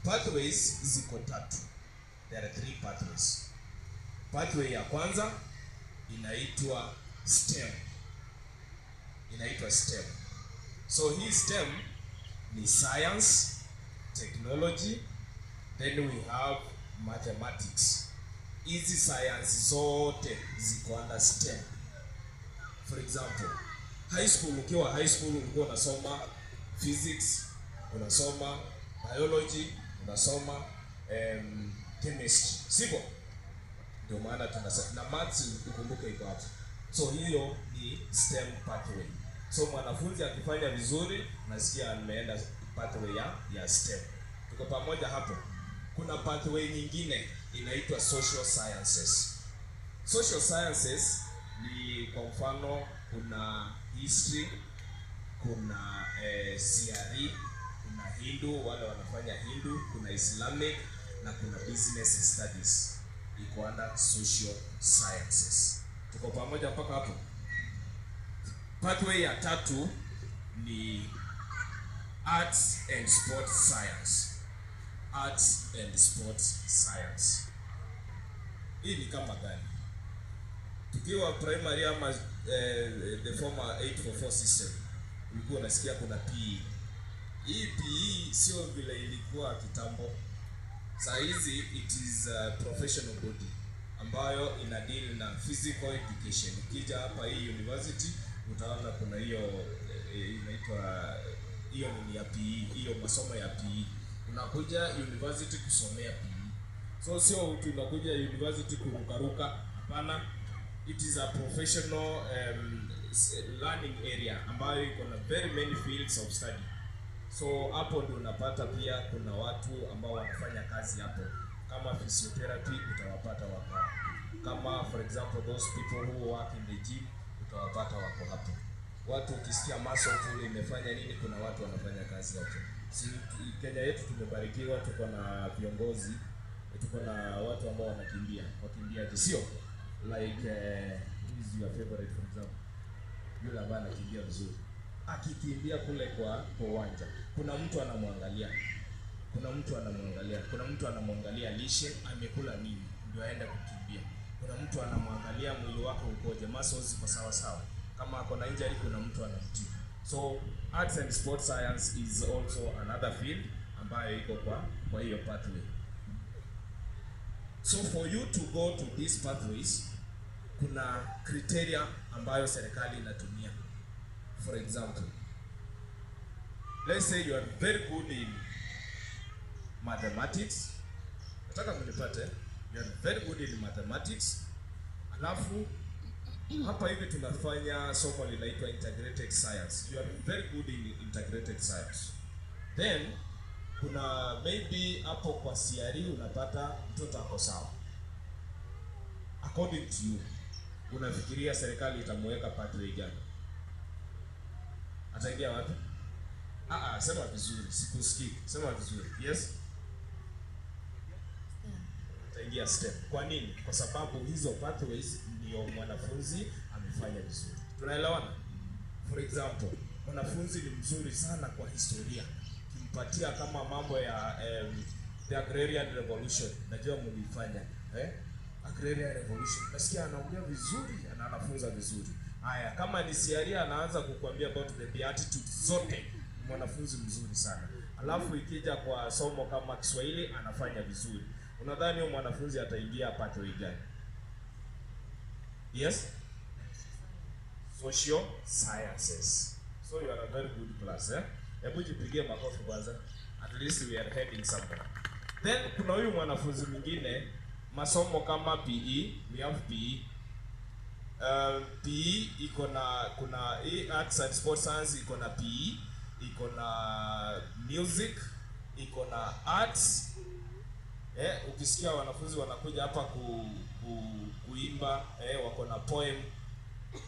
Pathways ziko tatu. There are 3 pathways. Pathway ya kwanza inaitwa STEM. Inaitwa STEM. So hii STEM ni science, technology, then we have mathematics. Hizi science zote ziko under STEM. For example, high school, ukiwa high school ulikuwa unasoma physics, unasoma biology, unasoma chemistry. Sivyo? Ndio maana tunasema na maths ukumbuke iko hapo. So hiyo ni STEM pathway. So mwanafunzi akifanya vizuri, nasikia ameenda pathway ya STEM. Tuko pamoja hapo. Kuna pathway nyingine inaitwa social sciences. Social sciences ni kwa mfano kuna history, kuna CRE, kuna Hindu, wale wanafanya Hindu, kuna Islamic na kuna business studies. Iko under social sciences. Tuko pamoja mpaka hapo? Pathway ya tatu ni arts and sports science. Arts and sports science. Hii ni kama gani? Tukiwa primary ama the former 844 system, ulikuwa unasikia kuna PE. Hii PE sio vile ilikuwa kitambo. Saa hizi it is a professional body ambayo ina deal na physical education. Ukija hapa hii university utaona kuna hiyo inaitwa hiyo ni ya PE, hiyo masomo ya PE. Unakuja university kusomea PE. So sio tunakuja university kurukaruka, hapana. It is a professional learning area ambayo iko na very many fields of study. So hapo ndio unapata pia kuna watu ambao wanafanya kazi hapo. Kama physiotherapy utawapata wako. Kama for example those people who work in the gym utawapata wako hapo. Watu ukisikia muscle pull imefanya nini, kuna watu wanafanya kazi hapo. Kenya yetu tumebarikiwa, tuko na viongozi, tuko na watu ambao wanakimbia, wakimbiaji sio? Like who is your favorite for example? Yule ambaye anakimbia vizuri. Akikimbia kule kwa uwanja, kuna mtu anamwangalia. Kuna mtu anamwangalia lishe, amekula nini ndio aende kukimbia. Kuna mtu anamwangalia mwili wake ukoje, muscles ziko sawa sawa. Kama ako na injury kuna mtu anamtibu. So arts and sports science is also another field ambayo iko kwa hiyo pathway. So for you to go to these pathways, kuna criteria ambayo serikali inatumia. For example, let's say you are very good in mathematics. Nataka mnipate, you are very good in mathematics. Alafu hapa hivi tunafanya somo linaitwa integrated science. You are very good in integrated science. Then kuna maybe hapo kwa CRE unapata mtoto ako sawa. According to you, unafikiria serikali itamweka pathway gani? Ataingia wapi? Sema vizuri, sikusikii. Sema vizuri. Yes? Ataingia STEM. Kwa nini? Kwa sababu hizo pathways ndio mwanafunzi amefanya vizuri. Tunaelewana? For example, mwanafunzi ni mzuri sana kwa historia. Kimpatia kama mambo ya the agrarian revolution. Najua mlifanya, agrarian revolution. Nasikia anaongea vizuri, anafunza vizuri. Haya, kama ni CRE anaanza kukuambia about the beatitudes zote, mwanafunzi mzuri sana. Alafu ikija kwa somo kama Kiswahili anafanya vizuri. Unadhani huyo mwanafunzi ataingia pathway gani? Yes? Social sciences. So you are a very good class, Hebu jipigie makofi kwanza. At least we are heading somewhere. Then kuna huyu mwanafunzi mwingine masomo kama PE, we have PE. PE iko na kuna arts and sports science iko na PE, iko na music, iko na arts. Ukisikia wanafunzi wanakuja hapa kuimba, wako na poem,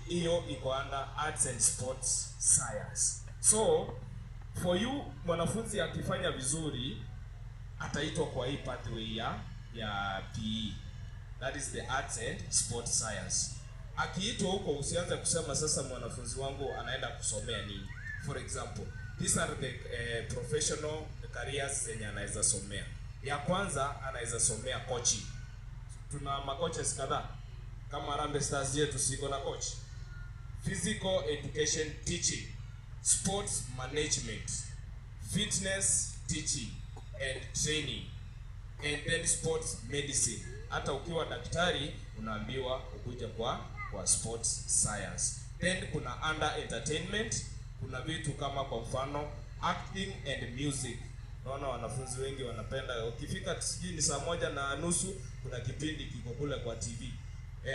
hiyo iko under arts and sports science. So for you mwanafunzi akifanya vizuri ataitwa kwa hii pathway ya PE, that is the arts and sports science. Akiitwa huko usianze kusema sasa mwanafunzi wangu anaenda kusomea nini. For example, these are the professional careers zenye anaweza somea. Ya kwanza anaweza somea coaching. Tuna makoches kadhaa kama Harambee Stars yetu siko na coach. Physical education teaching, sports management, fitness teaching and training, and then sports medicine. Hata ukiwa daktari unaambiwa ukuja kwa sports science. Then kuna under entertainment, kuna vitu kama kwa mfano acting and music. Naona wanafunzi wengi wanapenda ukifika sijui ni 1:30 kuna kipindi kiko kule kwa TV.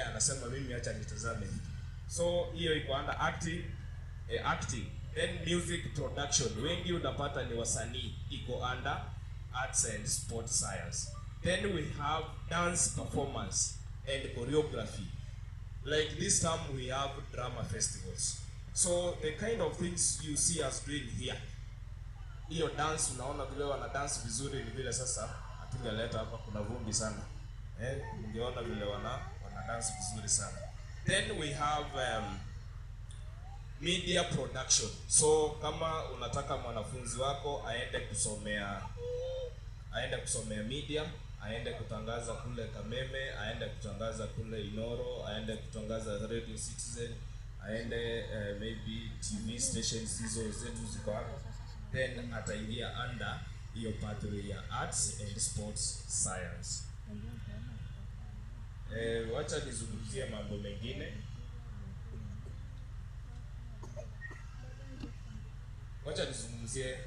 Anasema mimi acha nitazame hiki. So hiyo iko under acting. Then music production. Wengi unapata ni wasanii, iko under arts and sports science. Then we have dance performance and choreography. Like this time we have drama festivals. So the kind of things you see us doing here. Hiyo dance unaona vile wana dance vizuri ni vile sasa hatungeleta hapa kuna vumbi sana. Ungeona vile wana dance vizuri sana. Then we have media production. So kama unataka mwanafunzi wako aende kusomea media, aende kutangaza kule Kameme, aende kutangaza kule Inoro, aende kutangaza Radio Citizen, aende maybe TV stations hizo zetu ziko hapo, then ataingia under hiyo pathway ya arts and sports science. Wacha nizungumzie mambo mengine. Wacha nizungumzie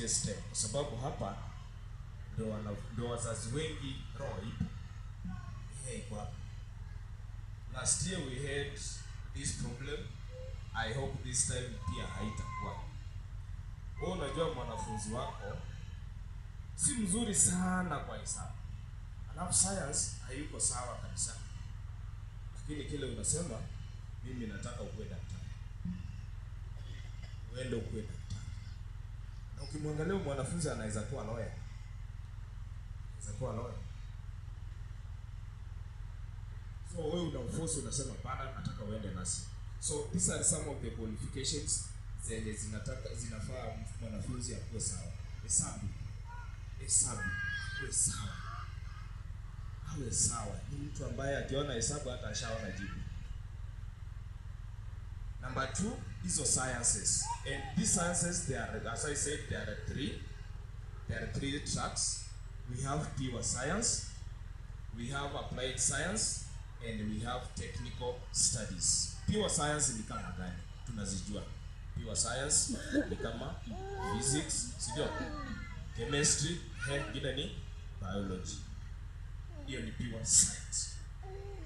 STEM. Kwa sababu hapa ndo wazazi wengi roho ipo. Iko hapa. Last year we had this problem. I hope this time pia haitakuwa. Wewe unajua mwanafunzi wako si mzuri sana kwa hesabu. Alafu science hayuko sawa kabisa. Lakini kile unasema mimi nataka ukue daktari. Uende ukue daktari. Na ukimwangalia mwanafunzi anaweza kuwa lawyer. So wewe unamforce unasema bana nataka uende nasi. So these are some of the qualifications zenye zinafaa mwanafunzi akuwe sawa. Hesabu awe sawa. Ni mtu ambaye akiona hesabu hata ashaona jibu. Number 2, hizo sciences. And these sciences, they are, as I said, there are three tracks. We have pure science, we have applied science, and we have technical studies. Pure science ni kama gani? Tunazijua. Pure science ni kama physics, sio? Chemistry, ingine ni biology. Hiyo ni pure science.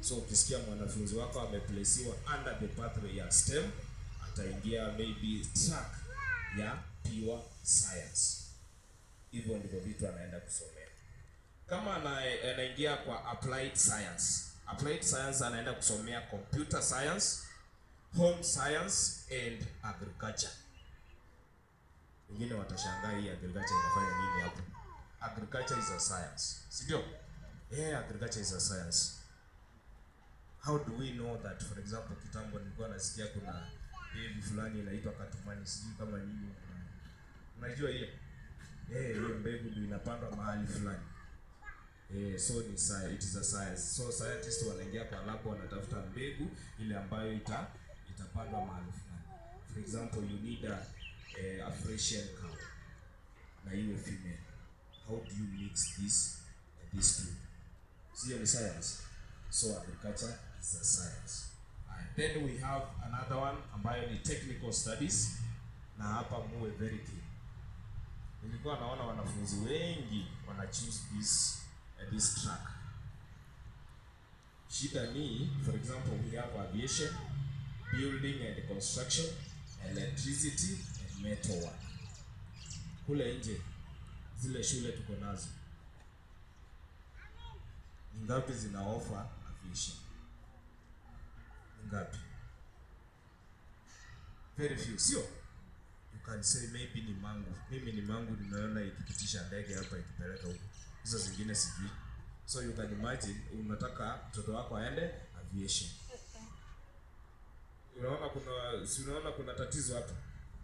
So ukisikia mwanafunzi wako ameplaceiwa under the pathway ya STEM, ataingia maybe track ya pure science. Hivyo ndivyo vitu anaenda kusomea. Kama anaingia kwa applied science anaenda kusomea computer science, home science and agriculture. Wengine watashangaa hii agriculture inafanya nini hapo? Agriculture is a science. Sio? Agriculture is a science. How do we know that? For example, kitambo nilikuwa nasikia kuna mbegu fulani inaitwa katumani, sijui kama nyinyi unajua hiyo. Hiyo mbegu ndio inapandwa mahali fulani. So it is a science. So scientists wanaingia kwa lab wanatafuta mbegu ile ambayo itapandwa mahali fulani. For example, you need a Frisian cow na iwe female. How do you mix these two? See the science. So agriculture is a science. And then we have another one ambayo ni technical studies, na hapa muwe very keen. Nilikuwa naona wanafunzi wengi wana choose this track. Shida ni, for example, we have aviation, building and construction, electricity and metal work. Kule nje zile shule tuko nazo, ngapi zina offer aviation? Ngapi? Very few, sio? You can say maybe ni Mangu. Mimi ni Mangu nimeona ikipitisha ndege hapa ikipeleka huko. Hizo zingine sijui. So you can imagine unataka mtoto wako aende aviation. Unaona kuna tatizo hapa.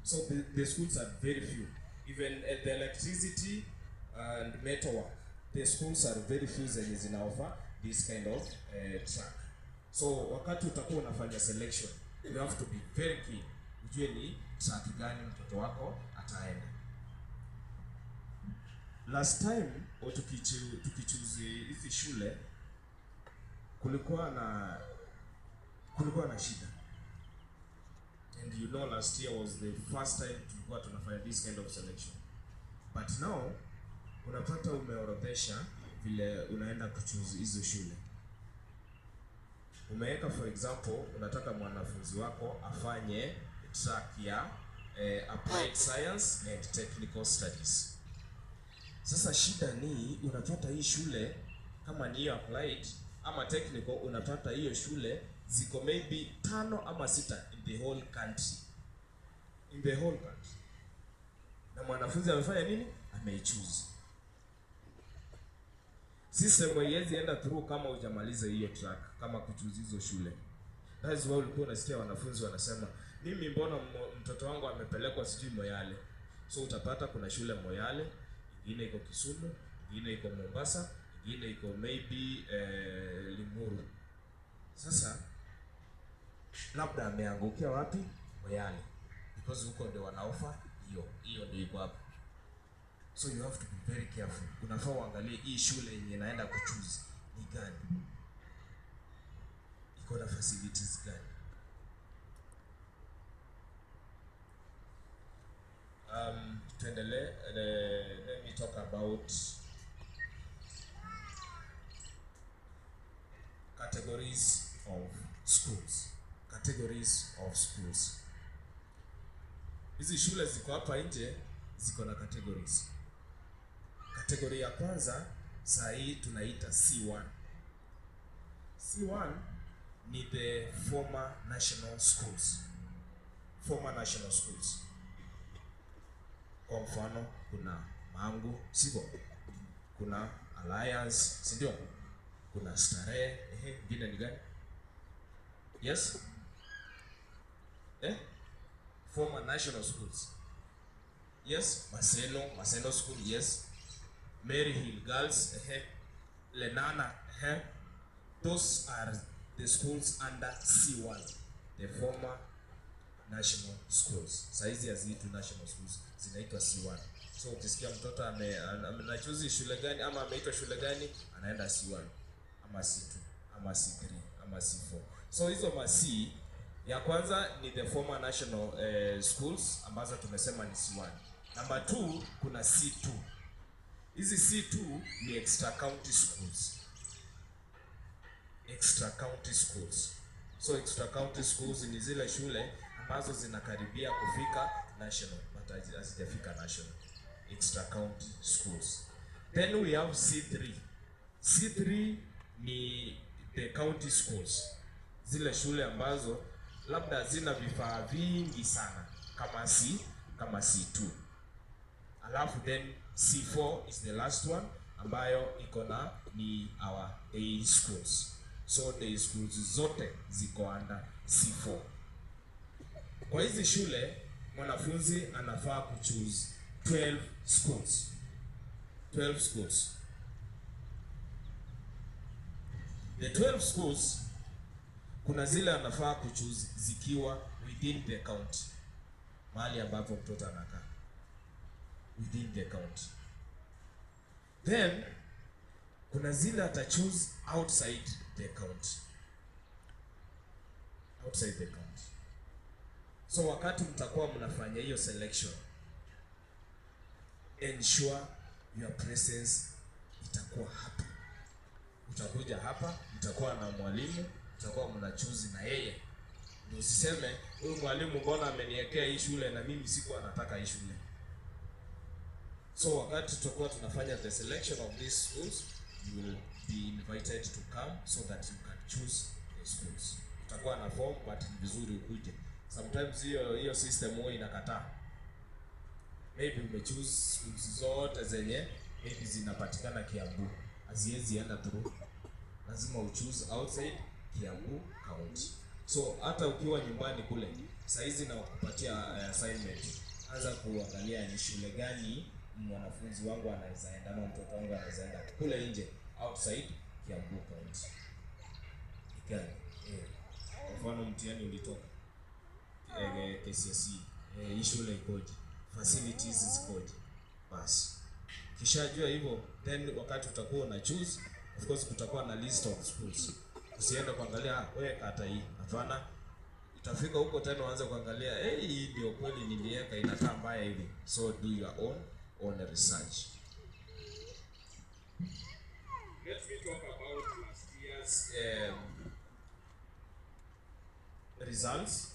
So the schools are very few. Even at the electricity and metal work, the schools are very few zenye zina offer this kind of track. So wakati utakuwa unafanya selection, you have to be very keen ujue ni track gani mtoto wako ataenda. Last time tukichoose hizi shule kulikuwa na shida. And you know, last year was the first time tulikuwa tunafanya this kind of selection. But now unapata umeorodhesha vile unaenda kuchoose hizo shule. Umeweka for example, unataka mwanafunzi wako afanye track ya applied science and technical studies. Sasa shida ni unapata hii shule kama ni applied ama technical, unapata hiyo shule ziko maybe 5 ama 6 in the whole country. Na mwanafunzi amefanya nini? Ameichoose. System haiwezi enda through kama hujamaliza hiyo track, kama kuchoose hizo shule. That's why ulikuwa unasikia wanafunzi wanasema, mimi mbona mtoto wangu amepelekwa sijui Moyale. So utapata kuna shule Moyale, ingine iko Kisumu, ingine iko Mombasa, ingine iko maybe Limuru. Sasa labda ameangukia wapi? Moyale, because huko ndio wanaofa hiyo ndio iko hapo. So you have to be very careful. Unafaa uangalie hii shule yenye naenda kuchoose ni gani, iko na facilities gani. Tuendelee. Let me talk about categories of schools. Hizi shule ziko hapa nje ziko na categories. Category ya kwanza saa hii tunaita C1. C1 ni the former national schools. Kwa mfano kuna Mangu, sivyo? Kuna Alliance, si ndio? Kuna Starehe, ngine ni gani? Yes? Former national schools. Yes, Maseno School, yes. Mary Hill Girls, Lenana, those are the schools under C1, the former national schools. Saizi haziitwi national schools, zinaitwa C1. So ukisikia mtoto anachoose shule gani ama ameitwa shule gani, anaenda C1 ama C2 ama C3 ama C4. So hizo C ya kwanza ni the former national schools ambazo tumesema ni C1. Number 2 kuna C2. Hizi C2 ni extra county schools. So extra county schools ni zile shule ambazo zinakaribia kufika national but hazijafika national. Extra county schools. Then we have C3. C3 ni the county schools. Zile shule ambazo labda zina vifaa vingi sana kama C2. Alafu then C4 is the last one ambayo iko na ni our day schools. So day schools zote ziko under C4. Kwa hizi shule mwanafunzi anafaa kuchoose 12 schools. The 12 schools kuna zile anafaa kuchoose zikiwa within the county. Mahali ambapo mtoto anakaa within the county. Then kuna zile atachoose outside the county. So wakati mtakuwa mnafanya hiyo selection, ensure your presence itakuwa hapa. Utakuja hapa, mtakuwa na mwalimu, mtakuwa mnachoose na yeye. Ndio usiseme huyu mwalimu mbona ameniwekea hii shule na mimi sikuwa nataka hii shule. So wakati tutakuwa tunafanya the selection of these schools, you will be invited to come so that you can choose the schools. Utakuwa na form but ni vizuri ukuje. Sometimes hiyo system huwa inakataa. Maybe umechoose schools zote zenye maybe zinapatikana Kiambu, haziwezi enda through. Lazima uchoose outside Kiambu county. So hata ukiwa nyumbani kule, Saizi na kupatia assignment, anza kuangalia ni shule gani mwanafunzi wangu anaweza enda ama mtoto wangu anaweza enda kule nje outside Kiambu County. Gani? Kwa mfano mtihani ulitoka KCSE, hii shule ikoje? Facilities zikoje? Basi. Kishajua hivyo, then wakati utakuwa na choose, of course kutakuwa na list of schools. Usiende kuangalia wewe kata hii. Hapana. Itafika huko tena uanze kuangalia hii ndio kweli niliweka inakaa mbaya hivi. So do your own research. Let me talk about last year's results.